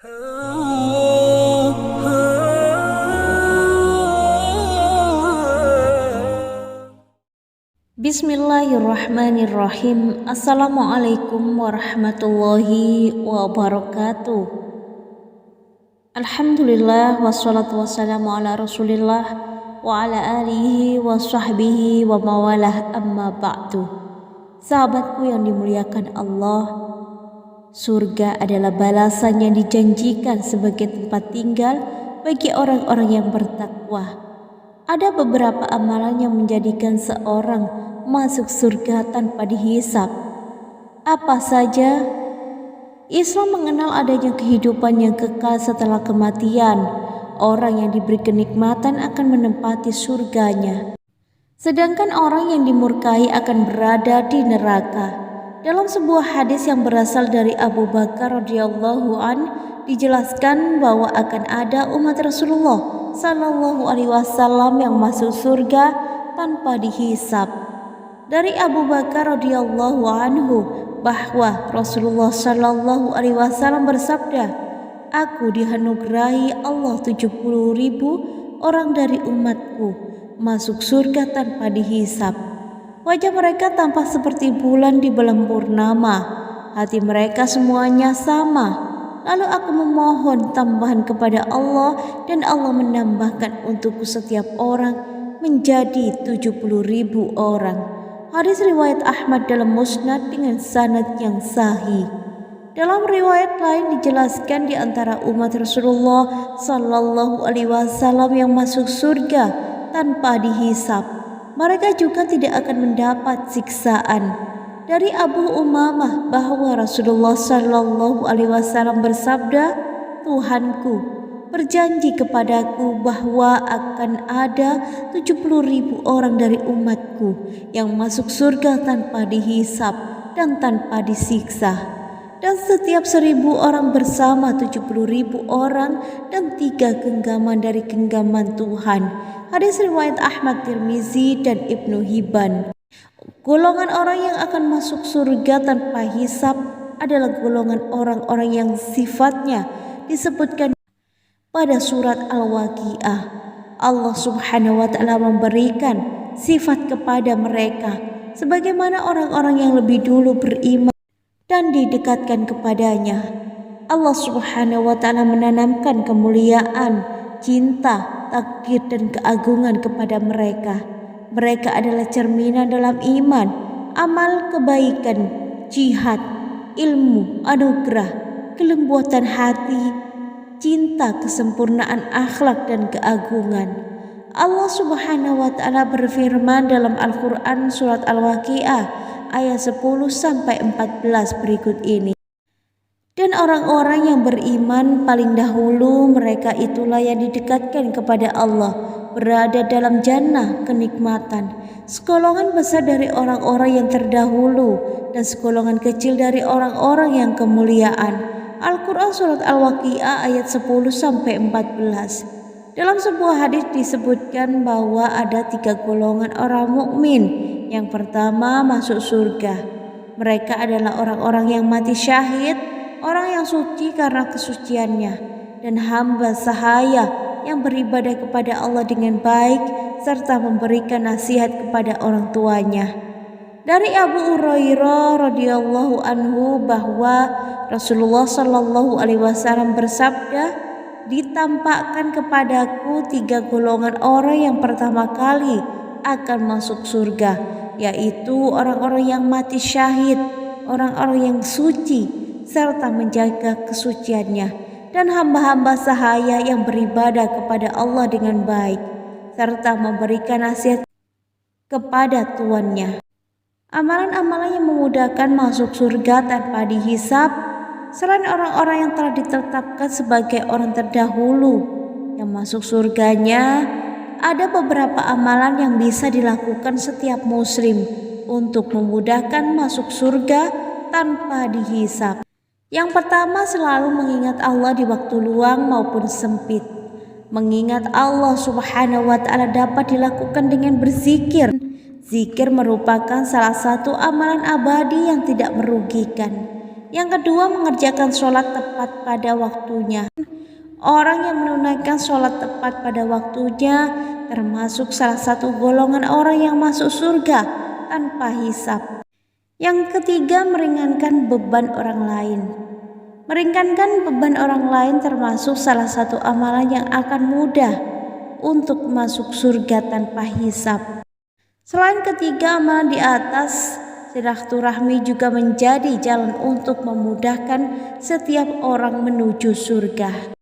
Bismillahirrahmanirrahim. Assalamualaikum warahmatullahi wabarakatuh. Alhamdulillah wassalatu wassalamu ala rasulillah wa ala alihi wa sahbihi wa mawalah, amma ba'du. Sahabatku yang dimuliakan Allah, surga adalah balasan yang dijanjikan sebagai tempat tinggal bagi orang-orang yang bertakwa. Ada beberapa amalan yang menjadikan seorang masuk surga tanpa dihisap. Apa saja? Islam mengenal adanya kehidupan yang kekal setelah kematian. Orang yang diberi kenikmatan akan menempati surganya, sedangkan orang yang dimurkai akan berada di neraka. Dalam sebuah hadis yang berasal dari Abu Bakar radhiyallahu an, dijelaskan bahwa akan ada umat Rasulullah sallallahu alaihi wasallam yang masuk surga tanpa dihisap. Dari Abu Bakar radhiyallahu anhu bahwa Rasulullah sallallahu alaihi wasallam bersabda, "Aku dianugerahi Allah 70.000 orang dari umatku masuk surga tanpa dihisap. Wajah mereka tampak seperti bulan di bulan purnama. Hati mereka semuanya sama. Lalu aku memohon tambahan kepada Allah dan Allah menambahkan untukku setiap orang menjadi 70.000 orang." Hadis riwayat Ahmad dalam Musnad dengan sanad yang sahih. Dalam riwayat lain dijelaskan di antara umat Rasulullah sallallahu alaihi wasallam yang masuk surga tanpa dihisap, mereka juga tidak akan mendapat siksaan. Dari Abu Umamah bahwa Rasulullah sallallahu alaihi wasallam bersabda, "Tuhanku berjanji kepadaku bahwa akan ada 70.000 orang dari umatku yang masuk surga tanpa dihisap dan tanpa disiksa. Dan setiap 1.000 orang bersama 70.000 orang dan 3 genggaman dari genggaman Tuhan." Hadis riwayat Ahmad, Tirmizi dan Ibnu Hibban. Golongan orang yang akan masuk surga tanpa hisap adalah golongan orang-orang yang sifatnya disebutkan pada surat Al-Waqiah. Allah Subhanahu wa taala memberikan sifat kepada mereka sebagaimana orang-orang yang lebih dulu beriman dan didekatkan kepadanya. Allah Subhanahu wa taala menanamkan kemuliaan, cinta, takdir dan keagungan kepada mereka. Mereka adalah cerminan dalam iman, amal kebaikan, jihad, ilmu, anugerah, kelembutan hati, cinta, kesempurnaan akhlak dan keagungan. Allah Subhanahu wa taala berfirman dalam Al-Qur'an surat Al-Waqiah ayat 10 sampai 14 berikut ini. Dan orang-orang yang beriman paling dahulu, mereka itulah yang didekatkan kepada Allah, berada dalam jannah kenikmatan. Segolongan besar dari orang-orang yang terdahulu dan segolongan kecil dari orang-orang yang kemuliaan. Al-Quran surat Al-Waqiah ayat 10 sampai 14. Dalam sebuah hadis disebutkan bahwa ada 3 golongan orang mukmin. Yang pertama masuk surga. Mereka adalah orang-orang yang mati syahid, orang yang suci karena kesuciannya, dan hamba sahaya yang beribadah kepada Allah dengan baik serta memberikan nasihat kepada orang tuanya. Dari Abu Hurairah radhiyallahu anhu bahwa Rasulullah sallallahu alaihi wasallam bersabda, "Ditampakkan kepadaku 3 golongan orang yang pertama kali akan masuk surga, yaitu orang-orang yang mati syahid, orang-orang yang suci serta menjaga kesuciannya, dan hamba-hamba sahaya yang beribadah kepada Allah dengan baik serta memberikan nasihat kepada tuannya." Amalan-amalan yang memudahkan masuk surga tanpa dihisap, selain orang-orang yang telah ditetapkan sebagai orang terdahulu yang masuk surganya, ada beberapa amalan yang bisa dilakukan setiap muslim untuk memudahkan masuk surga tanpa dihisap. Yang pertama, selalu mengingat Allah di waktu luang maupun sempit. Mengingat Allah Subhanahu wa taala dapat dilakukan dengan berzikir. Zikir merupakan salah satu amalan abadi yang tidak merugikan. Yang kedua, mengerjakan sholat tepat pada waktunya. Orang yang menunaikan sholat tepat pada waktunya termasuk salah satu golongan orang yang masuk surga tanpa hisab. Yang ketiga, meringankan beban orang lain. Meringankan beban orang lain termasuk salah satu amalan yang akan mudah untuk masuk surga tanpa hisab. Selain ketiga amalan di atas, silaturahmi juga menjadi jalan untuk memudahkan setiap orang menuju surga.